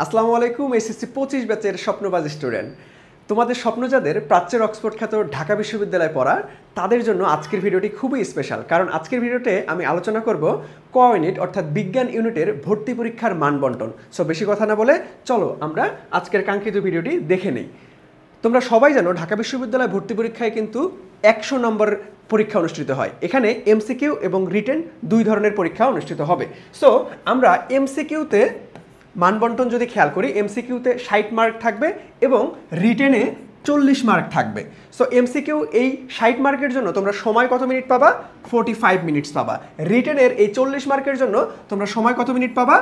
আসসালামু আলাইকুম। এসএসসি 25 ব্যাচের স্বপ্নবাজ স্টুডেন্ট, তোমাদের স্বপ্ন যাদের প্রাচ্যের অক্সফোর্ড খ্যাত ঢাকা বিশ্ববিদ্যালয়ে পড়া, তাদের জন্য আজকের ভিডিওটি খুবই স্পেশাল। কারণ আজকের ভিডিওতে আমি আলোচনা করব ক ইউনিট অর্থাৎ বিজ্ঞান ইউনিটের ভর্তি পরীক্ষার মান বন্টন। সো বেশি কথা না বলে চলো আমরা আজকের কাঙ্ক্ষিত ভিডিওটি দেখে নেই। তোমরা সবাই জানো ঢাকা বিশ্ববিদ্যালয় ভর্তি পরীক্ষায় কিন্তু 100 নম্বর পরীক্ষা অনুষ্ঠিত হয়। এখানে এমসিকিউ এবং রিটেন দুই ধরনের পরীক্ষা অনুষ্ঠিত হবে। সো আমরা এমসিকিউতে মানবন্টন যদি খেয়াল করি, এমসিকিউতে 60 মার্ক থাকবে এবং রিটেনে 40 মার্ক থাকবে। সো এমসিকিউ এই 60 মার্কের জন্য তোমরা সময় কত মিনিট পাবা? 45 মিনিটস পাবা। রিটেনের এই 40 মার্কের জন্য তোমরা সময় কত মিনিট পাবা?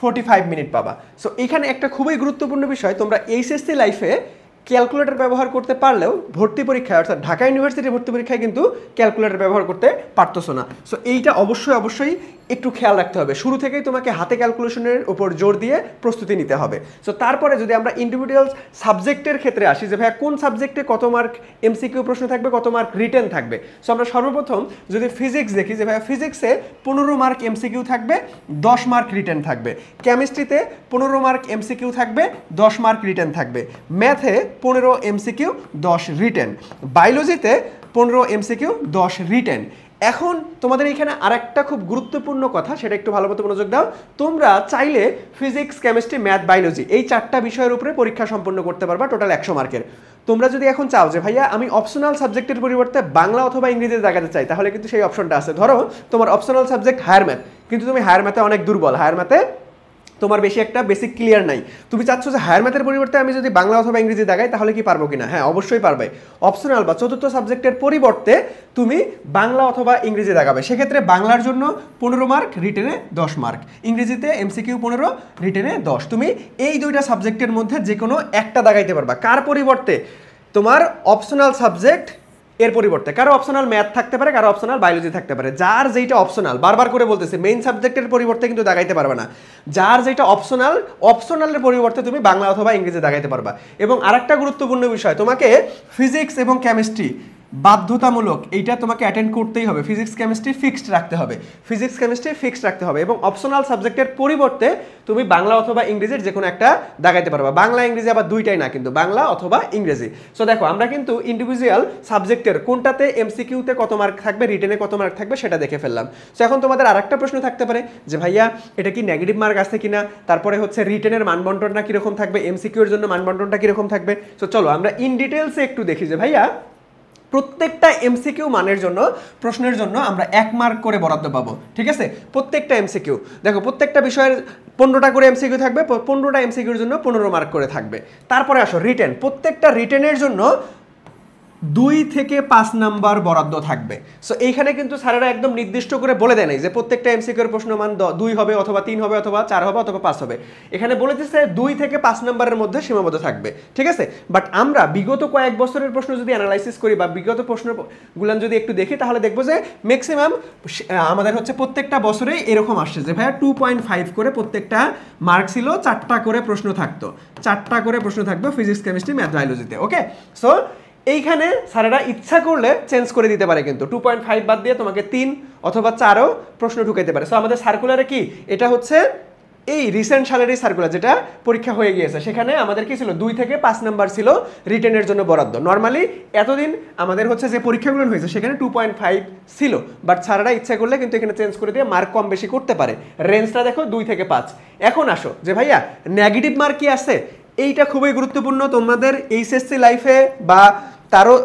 45 মিনিট পাবা। সো এখানে একটা খুবই গুরুত্বপূর্ণ বিষয়, তোমরা এইচএসসি লাইফে ক্যালকুলেটর ব্যবহার করতে পারলেও ভর্তি পরীক্ষায় অর্থাৎ ঢাকা ইউনিভার্সিটির ভর্তি পরীক্ষায় কিন্তু ক্যালকুলেটর ব্যবহার করতে পারতেছো না। সো এইটা অবশ্যই একটু খেয়াল রাখতে হবে। শুরু থেকেই তোমাকে হাতে ক্যালকুলেশনের উপর জোর দিয়ে প্রস্তুতি নিতে হবে। সো তারপরে যদি আমরা ইন্ডিভিজুয়াল সাবজেক্টের ক্ষেত্রে আসি যে ভাইয়া কোন সাবজেক্টে কত মার্ক এমসিকিউ প্রশ্ন থাকবে, কত মার্ক রিটেন থাকবে। সো আমরা সর্বপ্রথম যদি ফিজিক্স দেখি যে ভাইয়া ফিজিক্সে 15 মার্ক এমসিকিউ থাকবে, 10 মার্ক রিটেন থাকবে। কেমিস্ট্রিতে 15 মার্ক এমসিকিউ থাকবে, 10 মার্ক রিটেন থাকবে। ম্যাথে 15 এমসিকিউ, 10 রিটেন। বায়োলজিতে 15 MCQ, 10 written. এখন তোমাদের এখানে আরেকটা খুব গুরুত্বপূর্ণ কথা, সেটা একটু ভালো মতো মনোযোগ দাও। তোমরা চাইলে ফিজিক্স, কেমিস্ট্রি, ম্যাথ, বায়োলজি এই 4টা বিষয়ের উপরে পরীক্ষা সম্পন্ন করতে পারবা টোটাল 100 মার্কের। তোমরা যদি এখন চাও যে ভাইয়া আমি অপশনাল সাবজেক্টের পরিবর্তে বাংলা অথবা ইংরেজিতে দেখাতে চাই, তাহলে কিন্তু সেই অপশনটা আছে। ধরো তোমার অপশনাল সাবজেক্ট হায়ার ম্যাথ, কিন্তু তুমি হায়ার ম্যাথে অনেক দুর্বল, হায়ার ম্যাথে তোমার বেশি একটা বেসিক ক্লিয়ার নাই। তুমি চাচ্ছ যে হায়ার ম্যাথের পরিবর্তে আমি যদি বাংলা অথবা ইংরেজি দেখাই তাহলে কি পারবো কিনা? হ্যাঁ, অবশ্যই পারবে। অপশনাল বা চতুর্থ সাবজেক্টের পরিবর্তে তুমি বাংলা অথবা ইংরেজি দেখাবে। সেক্ষেত্রে বাংলার জন্য 15 মার্ক, রিটেনে 10 মার্ক। ইংরেজিতে এমসিকিউ 15, রিটেনে 10। তুমি এই দুইটা সাবজেক্টের মধ্যে যে কোনো একটা দেখাইতে পারবা। কার পরিবর্তে? তোমার অপশনাল সাবজেক্ট এর পরিবর্তে। কারো অপশনাল ম্যাথ থাকতে পারে, কারো অপশনাল বায়োলজি থাকতে পারে। যার যেটা অপশনাল, বারবার করে বলতেছে, মেইন সাবজেক্টের পরিবর্তে কিন্তু দেখাইতে পারবে না। যার যেটা অপশনাল, অপশনালের পরিবর্তে তুমি বাংলা অথবা ইংরেজি দেখাইতে পারবা। এবং আরেকটা গুরুত্বপূর্ণ বিষয়, তোমাকে ফিজিক্স এবং কেমিস্ট্রি বাধ্যতামূলক, এইটা তোমাকে অ্যাটেন্ড করতেই হবে। ফিজিক্স কেমিস্ট্রি ফিক্সড রাখতে হবে, ফিজিক্স কেমিস্ট্রি ফিক্সড রাখতে হবে। এবং অপশনাল সাবজেক্টের পরিবর্তে তুমি বাংলা অথবা ইংরেজির যে কোনো একটা দেখাইতে পারবা। বাংলা ইংরেজি আবার দুইটাই না, কিন্তু বাংলা অথবা ইংরেজি। সো দেখো, আমরা কিন্তু ইন্ডিভিজুয়াল সাবজেক্টের কোনটাতে এমসিকিউতে কত মার্ক থাকবে, রিটেনে কত মার্ক থাকবে সেটা দেখে ফেললাম। সো এখন তোমাদের আরেকটা প্রশ্ন থাকতে পারে যে ভাইয়া এটা কি নেগেটিভ মার্ক আছে কিনা, তারপরে হচ্ছে রিটেনের মানবন্টনটা কিরকম থাকবে, এমসিকিউর জন্য মানবন্টনটা কিরকম থাকবে। সো চলো আমরা ইন ডিটেলসে একটু দেখি যে ভাইয়া প্রত্যেকটা এমসিকিউ মানের জন্য, প্রশ্নের জন্য আমরা 1 মার্ক করে বরাদ্দ পাবো। ঠিক আছে, প্রত্যেকটা এমসিকিউ দেখো, প্রত্যেকটা বিষয়ের 15টা করে এমসিকিউ থাকবে, 15টা এমসিকিউর জন্য 15 মার্ক করে থাকবে। তারপরে আসো রিটেন, প্রত্যেকটা রিটেনের জন্য 2 থেকে 5 নাম্বার বরাদ্দ থাকবে। সো এইখানে কিন্তু স্যারেরা একদম নির্দিষ্ট করে বলে দেয় নাই যে প্রত্যেকটা এমসিকিউর প্রশ্ন মান 2 হবে অথবা 3 হবে অথবা 4 হবে অথবা 5 হবে। এখানে বলে দিচ্ছে 2 থেকে 5 নাম্বারের মধ্যে সীমাবদ্ধ থাকবে। ঠিক আছে, বাট আমরা বিগত কয়েক বছরের প্রশ্ন যদি অ্যানালাইসিস করি বা বিগত প্রশ্নগুলো যদি একটু দেখি, তাহলে দেখবো যে ম্যাক্সিমাম আমাদের হচ্ছে প্রত্যেকটা বছরেই এরকম আসছে যে ভাইয়া 2.5 করে প্রত্যেকটা মার্ক ছিল, 4টা করে প্রশ্ন থাকতো, 4টা করে প্রশ্ন থাকতো ফিজিক্স, কেমিস্ট্রি, ম্যাথ, বায়োলজিতে। ওকে, সো এইখানে স্যারেরা ইচ্ছা করলে চেঞ্জ করে দিতে পারে, কিন্তু 2.5 বাদ দিয়ে তোমাকে 3 অথবা 4ও প্রশ্ন ঢুকাইতে পারে। সো আমাদের সার্কুলারে কি, এটা হচ্ছে এই রিসেন্ট সালের সার্কুলার যেটা পরীক্ষা হয়ে গিয়েছে, সেখানে আমাদের কি ছিল 2 থেকে 5 নাম্বার ছিল রিটেনের জন্য বরাদ্দ। নর্মালি এতদিন আমাদের হচ্ছে যে পরীক্ষাগুলো হয়েছে সেখানে 2.5 ছিল, বাট স্যারেরা ইচ্ছা করলে কিন্তু এখানে চেঞ্জ করে দিয়ে মার্ক কম বেশি করতে পারে। রেঞ্জটা দেখো 2 থেকে 5। এখন আসো যে ভাইয়া নেগেটিভ মার্ক কি আছে, এইটা খুবই গুরুত্বপূর্ণ। তোমাদের এইচএসসি লাইফে বা তারও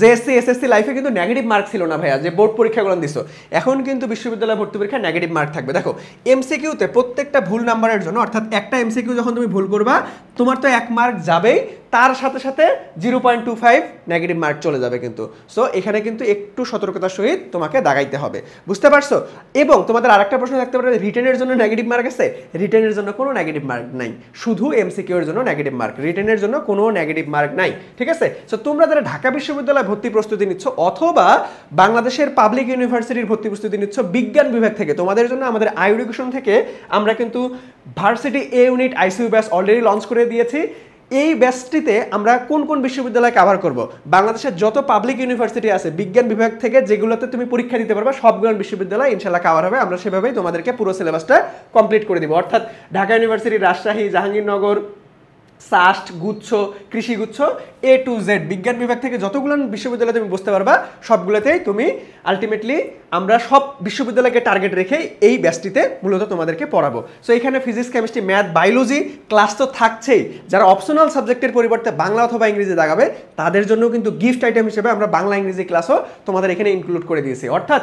জেএসসি এসএসসি লাইফে কিন্তু নেগেটিভ মার্ক ছিল না ভাইয়া, যে বোর্ড পরীক্ষাগুলো দিছো। এখন কিন্তু বিশ্ববিদ্যালয় ভর্তি পরীক্ষা নেগেটিভ মার্ক থাকবে। দেখো এমসিকিউতে প্রত্যেকটা ভুল নাম্বারের জন্য, অর্থাৎ একটা এমসিকিউ যখন তুমি ভুল করবা তোমার তো 1 মার্ক যাবেই, তার সাথে সাথে 0.25 নেগেটিভ মার্ক চলে যাবে কিন্তু। সো এখানে কিন্তু একটু সতর্কতার সহিত তোমাকে দাগাইতে হবে, বুঝতে পারছো? এবং তোমাদের আরেকটা প্রশ্ন থাকতে পারে, রিটেনের জন্য নেগেটিভ মার্ক আছে? রিটেনের জন্য কোনো নেগেটিভ মার্ক নাই, শুধু এমসিকিউ এর জন্য নেগেটিভ মার্ক, রিটেনের জন্য কোনো নেগেটিভ মার্ক নাই। ঠিক আছে, সো তোমরা যারা ঢাকা বিশ্ববিদ্যালয়ে ভর্তি প্রস্তুতি নিচ্ছ অথবা বাংলাদেশের পাবলিক ইউনিভার্সিটির ভর্তি প্রস্তুতি নিচ্ছ বিজ্ঞান বিভাগ থেকে, তোমাদের জন্য আমাদের আইএডুকেশন থেকে আমরা কিন্তু ভার্সিটি এ unit ICU batch already launch করে দিয়েছি। এই ব্যাচটিতে আমরা কোন কোন বিশ্ববিদ্যালয় কভার করব, বাংলাদেশের যত পাবলিক ইউনিভার্সিটি আছে বিজ্ঞান বিভাগ থেকে যেগুলোতে তুমি পরীক্ষা দিতে পারবা সবগুলো বিশ্ববিদ্যালয় ইনশাল্লাহ কভার হবে। আমরা সেভাবেই তোমাদেরকে পুরো সিলেবাসটা কমপ্লিট করে দিব। অর্থাৎ ঢাকা ইউনিভার্সিটি, রাজশাহী, জাহাঙ্গীরনগর, সাস্ট, গুচ্ছ, কৃষিগুচ্ছ, A to Z বিজ্ঞান বিভাগ থেকে যতগুলো বিশ্ববিদ্যালয় তুমি বুঝতে পারবা সবগুলোতেই তুমি আলটিমেটলি আমরা সব বিশ্ববিদ্যালয়কে টার্গেট রেখে এই ব্যাচটিতে মূলত তোমাদেরকে পড়াবো। সো এখানে physics, chemistry, math, biology class তো থাকছেই। যারা অপশনাল সাবজেক্টের পরিবর্তে বাংলা অথবা ইংরেজি দাগাবে তাদের জন্য কিন্তু গিফট আইটেম হিসেবে আমরা বাংলা ইংরেজি ক্লাসও তোমাদের এখানে ইনক্লুড করে দিয়েছি। অর্থাৎ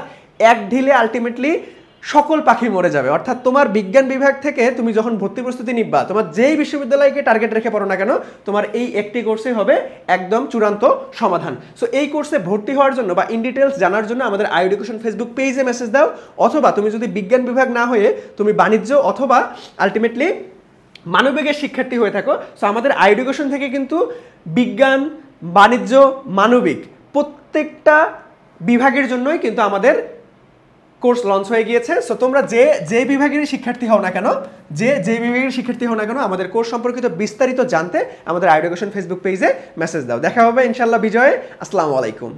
এক ঢিলে আলটিমেটলি সকল পাখি মরে যাবে। অর্থাৎ তোমার বিজ্ঞান বিভাগ থেকে তুমি যখন ভর্তি প্রস্তুতি নিবা, তোমার যেই বিশ্ববিদ্যালয়কে টার্গেট রেখে পড়ো না কেন, তোমার এই একটি কোর্সে হবে একদম চূড়ান্ত সমাধান। সো এই কোর্সে ভর্তি হওয়ার জন্য বা ইন ডিটেলস জানার জন্য আমাদের আই এডুকেশন ফেসবুক পেজে মেসেজ দাও, অথবা তুমি যদি বিজ্ঞান বিভাগ না হয়ে তুমি বাণিজ্য অথবা আলটিমেটলি মানবিকের শিক্ষার্থী হয়ে থাকো, সো আমাদের আই এডুকেশন থেকে কিন্তু বিজ্ঞান, বাণিজ্য, মানবিক প্রত্যেকটা বিভাগের জন্যই কিন্তু আমাদের কোর্স লঞ্চ হয়ে গিয়েছে। সো তোমরা যে বিভাগেরই শিক্ষার্থী হও না কেন, যে বিভাগের শিক্ষার্থী হও না কেন, আমাদের কোর্স সম্পর্কিত বিস্তারিত জানতে আমাদের আই এডুকেশন ফেসবুক পেজে মেসেজ দাও। দেখা হবে ইনশাল্লাহ বিজয়ে। আসসালামু আলাইকুম।